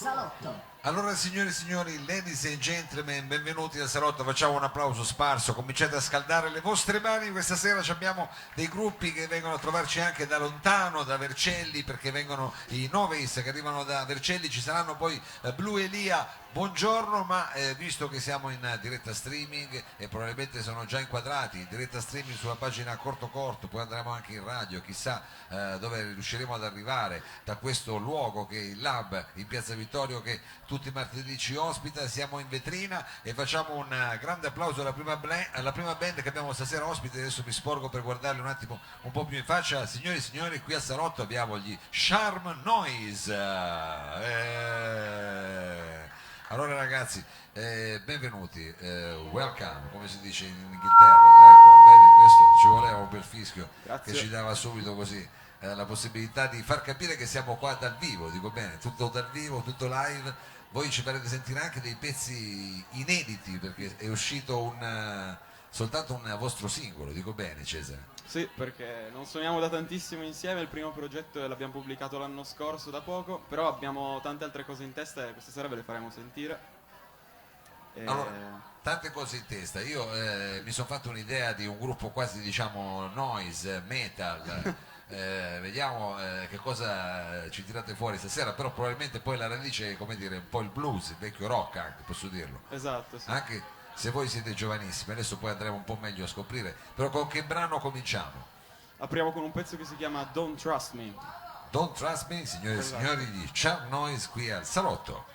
Salotto. Allora signore e signori, ladies and gentlemen, benvenuti al salotto, facciamo un applauso sparso, cominciate a scaldare le vostre mani. Questa sera abbiamo dei gruppi che vengono a trovarci anche da lontano, da Vercelli, perché vengono i Noveis che arrivano da Vercelli, ci saranno poi Blu Elia. Buongiorno, ma visto che siamo in diretta streaming e probabilmente sono già inquadrati in diretta streaming sulla pagina Corto Corto, poi andremo anche in radio, chissà dove riusciremo ad arrivare da questo luogo che è il Lab in Piazza Vittorio che tutti i martedì ci ospita. Siamo in vetrina e facciamo un grande applauso alla prima band che abbiamo stasera ospite. Adesso mi sporgo per guardarli un attimo un po' più in faccia. Signori e signori, qui al salotto abbiamo gli Charm Noise. Allora ragazzi, benvenuti, welcome, come si dice in Inghilterra. Ecco, vedi, questo ci voleva un bel fischio. Grazie. Che ci dava subito così la possibilità di far capire che siamo qua dal vivo, dico bene, tutto dal vivo, tutto live. Voi ci farete sentire anche dei pezzi inediti perché è uscito soltanto un vostro singolo, dico bene Cesare? Sì, perché non suoniamo da tantissimo insieme, il primo progetto l'abbiamo pubblicato l'anno scorso da poco, però abbiamo tante altre cose in testa e questa sera ve le faremo sentire. Allora, tante cose in testa, io mi sono fatto un'idea di un gruppo quasi diciamo noise, metal, vediamo che cosa ci tirate fuori stasera, però probabilmente poi la radice è come dire un po' il blues, il vecchio rock anche, posso dirlo. Esatto, sì. Anche se voi siete giovanissimi, adesso poi andremo un po' meglio a scoprire, però con che brano cominciamo? Apriamo con un pezzo che si chiama Don't Trust Me. Don't Trust Me, signore e Esatto. signori, di Charm Noise qui al salotto.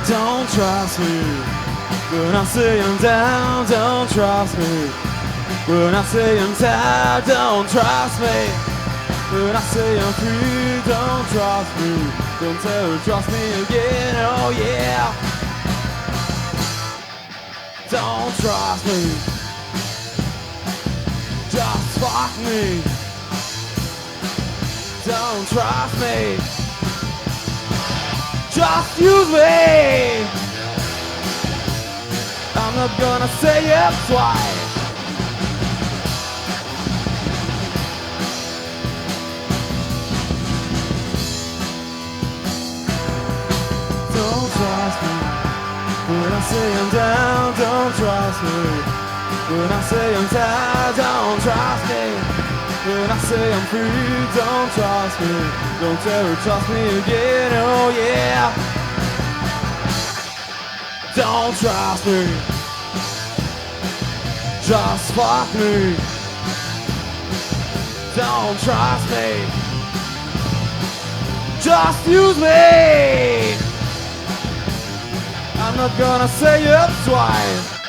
Don't trust me when I say I'm down. Don't trust me when I say I'm tired. Don't trust me when I say I'm free. Don't trust me. Don't ever trust me again. Oh yeah. Don't trust me. Just fuck me. Don't trust me. Just use me. I'm not gonna say it twice. Don't trust me when I say I'm down. Don't trust me when I say I'm tired. Don't trust me when I say I'm free. Don't trust me. Don't ever trust me again. Oh yeah. Don't trust me. Just fuck me. Don't trust me. Just use me. I'm not gonna say it twice.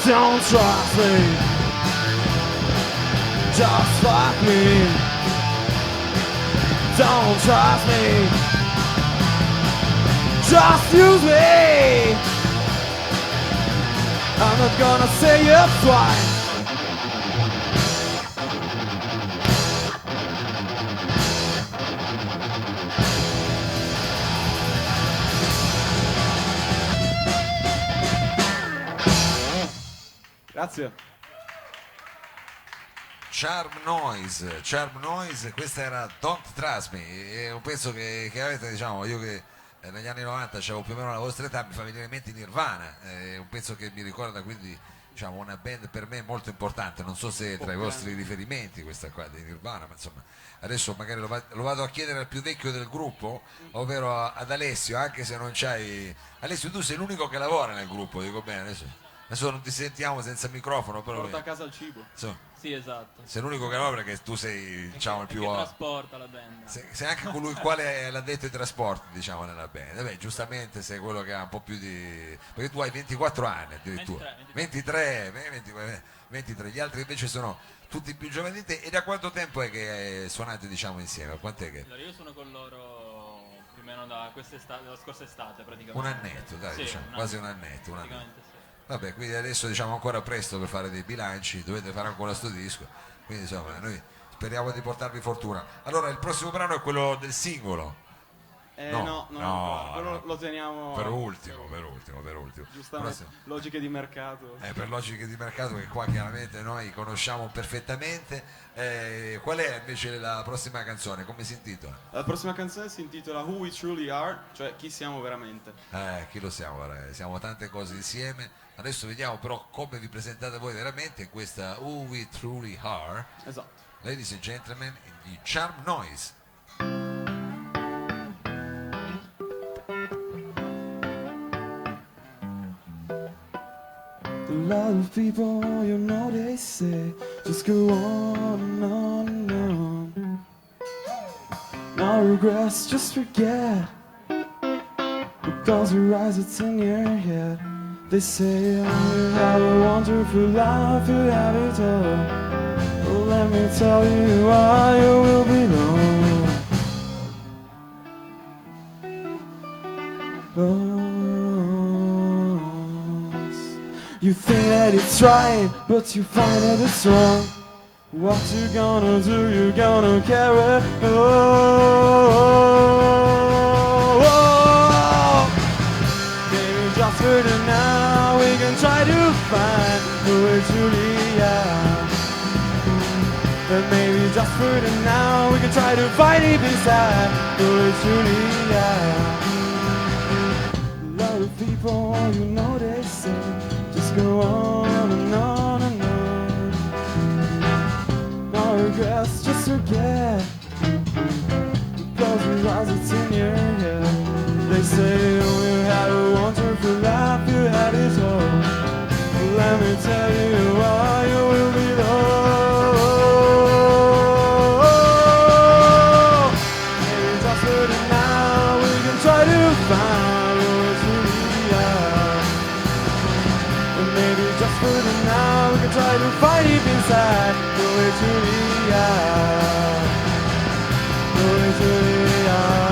Don't trust me. Just fuck me. Don't trust me. Just use me. I'm not gonna say it twice. Grazie. Charm Noise, questa era Don't Trust Me, è un pezzo che avete, diciamo, io che negli anni 90 avevo più o meno la vostra età, mi fa venire in mente Nirvana, è un pezzo che mi ricorda quindi, diciamo, una band per me molto importante, non so se è tra i vostri riferimenti questa qua di Nirvana, ma insomma adesso magari lo vado a chiedere al più vecchio del gruppo, ovvero ad Alessio, anche se non c'hai... Alessio, tu sei l'unico che lavora nel gruppo, dico bene, adesso non ti sentiamo senza microfono, però Porta a casa il cibo. insomma, Sì, esatto. sei l'unico che lavora perché tu sei, diciamo, il più... Che trasporta la band. Sei anche colui il quale l'ha detto ai trasporti, diciamo, nella band. Beh, giustamente sei quello che ha un po' più di... perché tu hai 24 anni addirittura. 23. Gli altri invece sono tutti più giovani di te. E da quanto tempo è che suonate, diciamo, insieme? Quant'è che... Allora, io sono con loro più o meno da quest'estate, dalla scorsa estate praticamente. Un annetto, dai, Sì, diciamo, quasi un annetto. Praticamente sì. Vabbè, quindi adesso diciamo ancora presto per fare dei bilanci, dovete fare ancora sto disco, quindi insomma noi speriamo di portarvi fortuna. Allora il prossimo brano è quello del singolo. No, quello lo teniamo per ultimo. giustamente, logiche di mercato. Per logiche di mercato che qua chiaramente noi conosciamo perfettamente. Qual è invece la prossima canzone? Come si intitola? La prossima canzone si intitola Who We Truly Are, cioè chi siamo veramente. Chi lo siamo? Siamo tante cose insieme. Adesso vediamo però come vi presentate voi veramente in questa Who We Truly Are. Esatto. Ladies and gentlemen, in Charm Noise. A lot of people, you know, they say just go on and on and on. No regrets, just forget. Because you rise, it's in your head. They say, oh, you have a wonderful life, you have it all. Well, let me tell you why you will belong. You think that it's right, but you find that it's wrong. What you gonna do, you gonna carry on. Maybe just for the now we can try to find who we truly are. But maybe just for the now we can try to find it beside who we truly are. A lot of people, you know, they say just go on and on and on. No regrets, just forget. Because we rise, it's in your head. They say, oh, you had a wonderful life, you had it all. But let me tell you why you will be low. Maybe just for the now we can try to find who we truly are. And maybe just for the now we can try to find deep inside who we truly are. Who we truly are.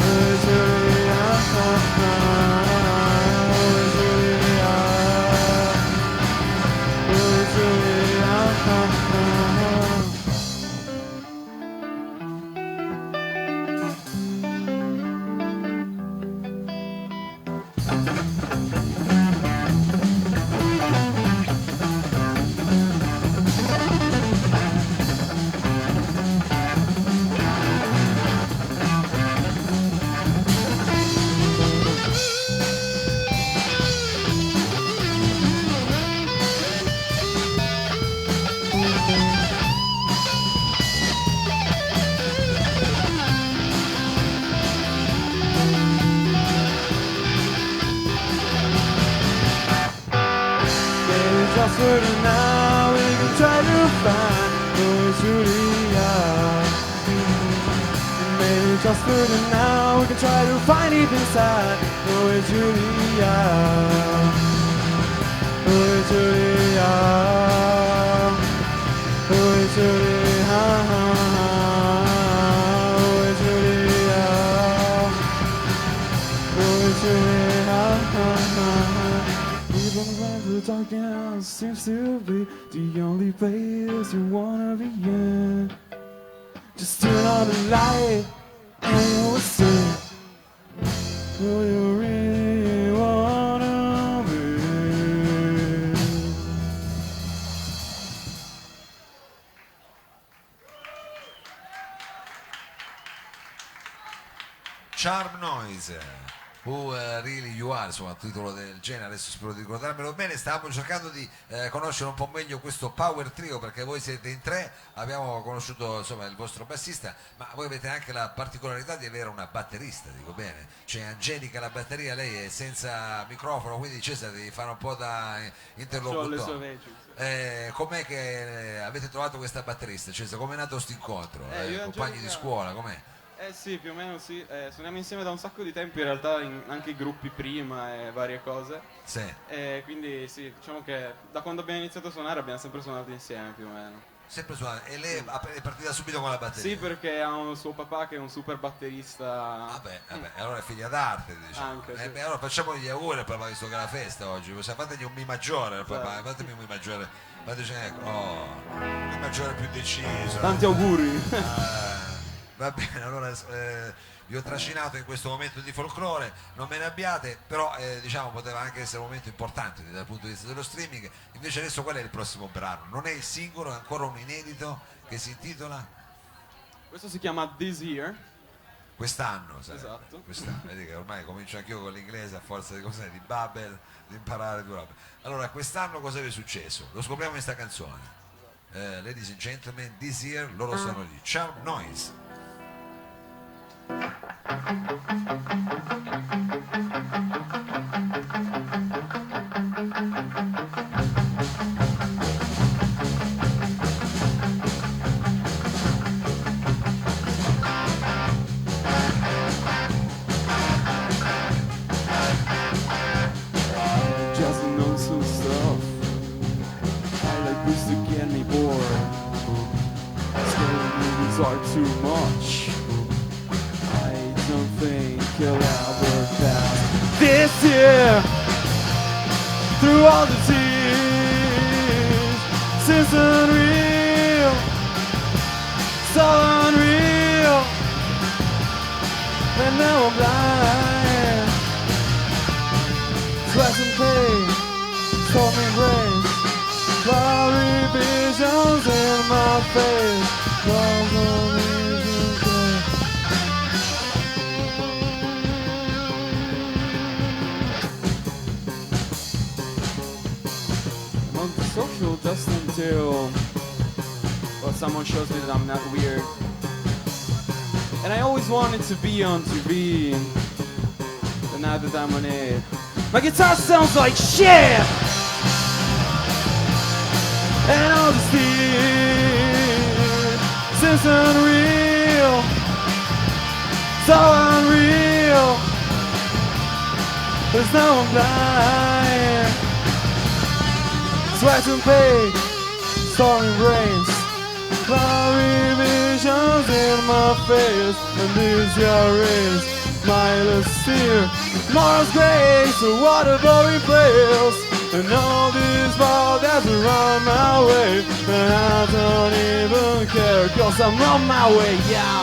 Who we truly are. Who we truly are. Who we truly are. Just for the now, we can try to find who we truly are. And maybe just for the now, we can try to find deep inside who we truly are. Who we truly are. Who we truly are. Who we truly are. Who we truly are. Even when the darkness seems to be the only place you wanna be in, just turn on the light and you will see who you really wanna be. Charm Noise. Who Really You Are, insomma, un titolo del genere, adesso spero di ricordarmelo bene. Stavamo cercando di conoscere un po' meglio questo Power Trio, perché voi siete in tre, abbiamo conosciuto insomma il vostro bassista, ma voi avete anche la particolarità di avere una batterista, dico bene, c'è Angelica la batteria, lei è senza microfono, quindi Cesare devi fare un po' da interlocutore. Com'è che avete trovato questa batterista? Cesare, com'è nato questo incontro? Compagni di scuola, com'è? Sì, più o meno sì. Suoniamo insieme da un sacco di tempo, in realtà anche i gruppi prima e varie cose. Sì. Quindi sì, diciamo che da quando abbiamo iniziato a suonare abbiamo sempre suonato insieme più o meno. Sempre suonare. E lei è partita subito con la batteria? Sì, perché ha un suo papà che è un super batterista. Vabbè, allora è figlia d'arte, diciamo. Anche, sì. Allora facciamo gli auguri al papà, visto che è la festa oggi. Fategli un mi maggiore al papà, Certo. fatemi un mi maggiore. Fateci, ecco, un mi maggiore più deciso. Tanti auguri! Va bene, allora vi ho trascinato in questo momento di folklore, non me ne abbiate, però diciamo poteva anche essere un momento importante dal punto di vista dello streaming. Invece adesso qual è il prossimo brano? Non è il singolo, è ancora un inedito che si intitola Questo si chiama This Year. Quest'anno, sarebbe. Esatto. Quest'anno. Vedi che ormai comincio anch'io con l'inglese a forza di cos'è, di Babel, di imparare due robe. Allora, quest'anno cosa vi è successo? Lo scopriamo in questa canzone. Ladies and gentlemen, This Year, loro sono gli Charm Noise. Just know some stuff. I like this to get me bored. Scary movies are too much. I don't think you'll ever pass this year. Through all the tears, since unreal, so unreal. And now I'm blind. Sweat and pain, storming rain, cloudy visions in my face. I'm antisocial just until, well, someone shows me that I'm not weird. And I always wanted to be on TV, but now that I'm on it, my guitar sounds like shit! And all this fear seems unreal, so unreal. There's no one blind. Sweat and pain, storming rains, cloudy visions in my face. And this year is mindless fear, tomorrow's grace, the water blowing trails. And all this ball that's around my way, and I don't even care, cause I'm on my way, yeah.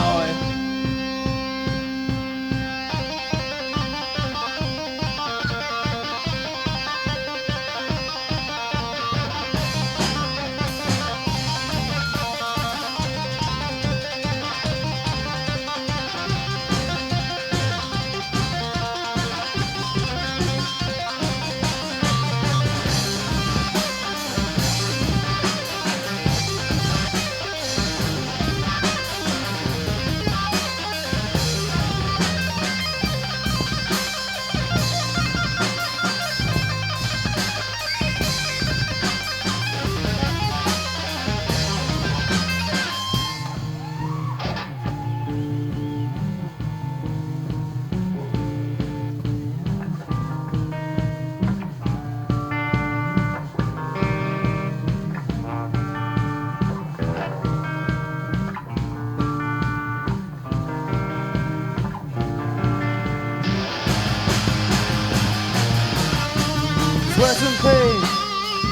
Sweat and pain,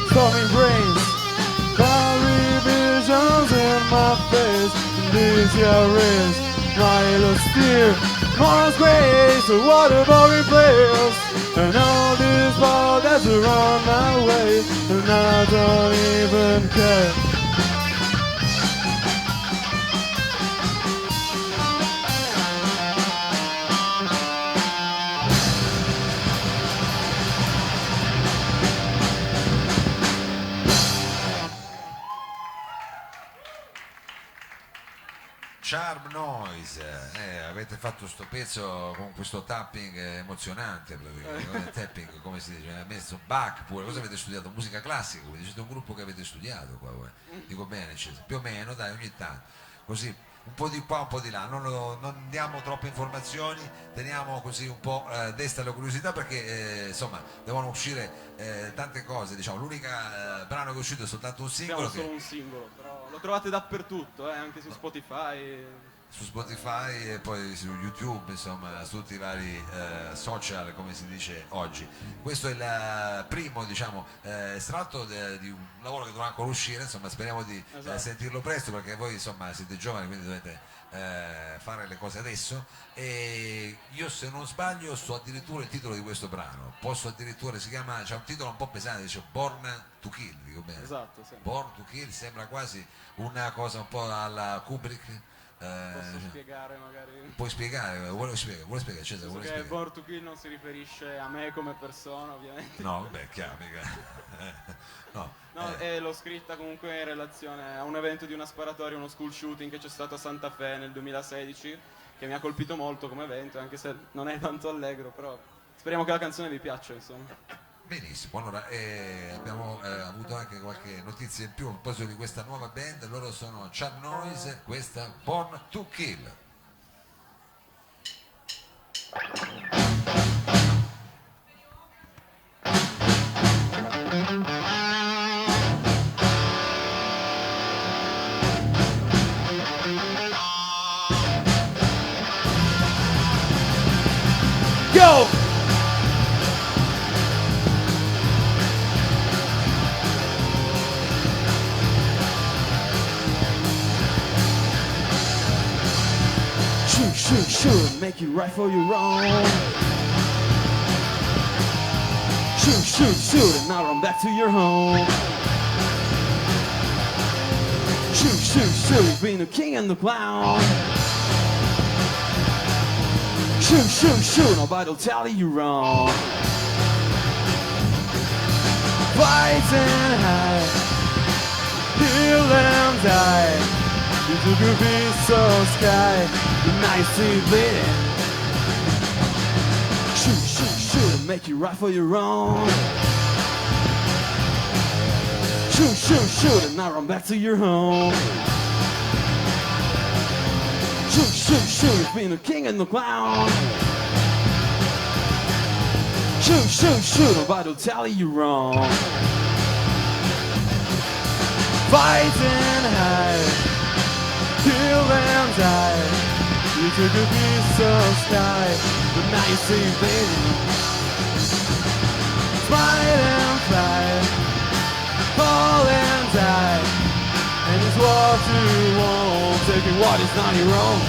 storming brains, cloudy visions in my face. And this year is mindless fear, tomorrow's grace, the water blowing trails. And all this ball that's around my way, and I don't even care. Charm Noise, avete fatto sto pezzo con questo tapping emozionante, praticamente. Tapping, come si dice, ha messo Bach pure, cosa avete studiato? Musica classica, quindi siete un gruppo che avete studiato qua voi, dico bene, più o meno, dai, ogni tanto, così, un po' di qua, un po' di là, non diamo troppe informazioni, teniamo così un po' desta la curiosità perché insomma devono uscire tante cose, diciamo, l'unica brano che è uscito è soltanto un singolo. Abbiamo solo un singolo, però lo trovate dappertutto, anche su Spotify. Su Spotify e poi su YouTube, insomma, su tutti i vari social, come si dice oggi. Questo è il primo, diciamo, estratto di un lavoro che dovrà ancora uscire, insomma, speriamo di sentirlo presto perché voi, insomma, siete giovani, quindi dovete fare le cose adesso. E io, se non sbaglio, so addirittura il titolo di questo brano, posso addirittura, si chiama, c'è un titolo un po' pesante, dice Born to Kill, dico bene? Esatto, sì. Born to Kill sembra quasi una cosa un po' alla Kubrick. Posso spiegare magari? Puoi spiegare? Vuole spiegare Cesare? Penso Vuole che spiegare? Born to Kill non si riferisce a me come persona, ovviamente. No, vabbè, chiaro, mica. No, No, l'ho scritta comunque in relazione a un evento di una sparatoria, uno school shooting che c'è stato a Santa Fe nel 2016, che mi ha colpito molto come evento, anche se non è tanto allegro, però speriamo che la canzone vi piaccia, insomma. benissimo. Allora, abbiamo avuto anche qualche notizia in più a proposito di questa nuova band. Loro sono Charm Noise, questa Born to Kill. Go! Shoot, shoot, shoot, make it right for your own. Shoot, shoot, shoot, and now run back to your home. Shoot, shoot, shoot, being the king and the clown. Shoot, shoot, shoot, nobody'll tell you wrong. Fight and hide, heal and die. You took a piece of sky, the night sea bleeding. Shoot, shoot, shoot, and make you right for your own. Shoot, shoot, shoot, and now run back to your home. Shoot, shoot, shoot, being the king and the clown. Shoot, shoot, shoot, nobody'll tell you wrong. Fight and hide, kill and die. You took a piece of sky, but now you see baby. Smile and fly, fall and die. And it's what you want, taking what is not your own.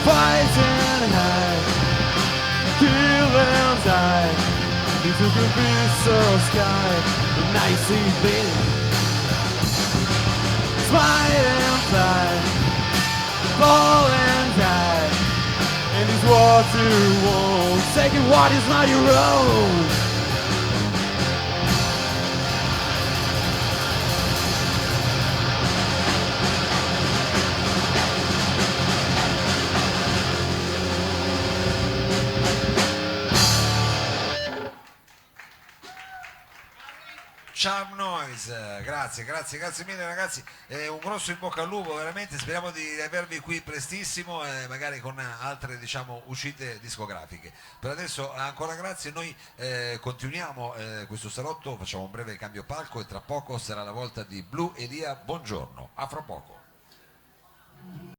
Fight and hide, kill and die. You took a piece of sky, Now you see me, baby, smile and fly, fall and die. And these water walls, taking what is not your own. Charm Noise, grazie mille ragazzi, un grosso in bocca al lupo, veramente speriamo di avervi qui prestissimo e magari con altre diciamo uscite discografiche. Per adesso ancora grazie, noi continuiamo questo salotto, facciamo un breve cambio palco e tra poco sarà la volta di Blu Elia, buongiorno, a fra poco.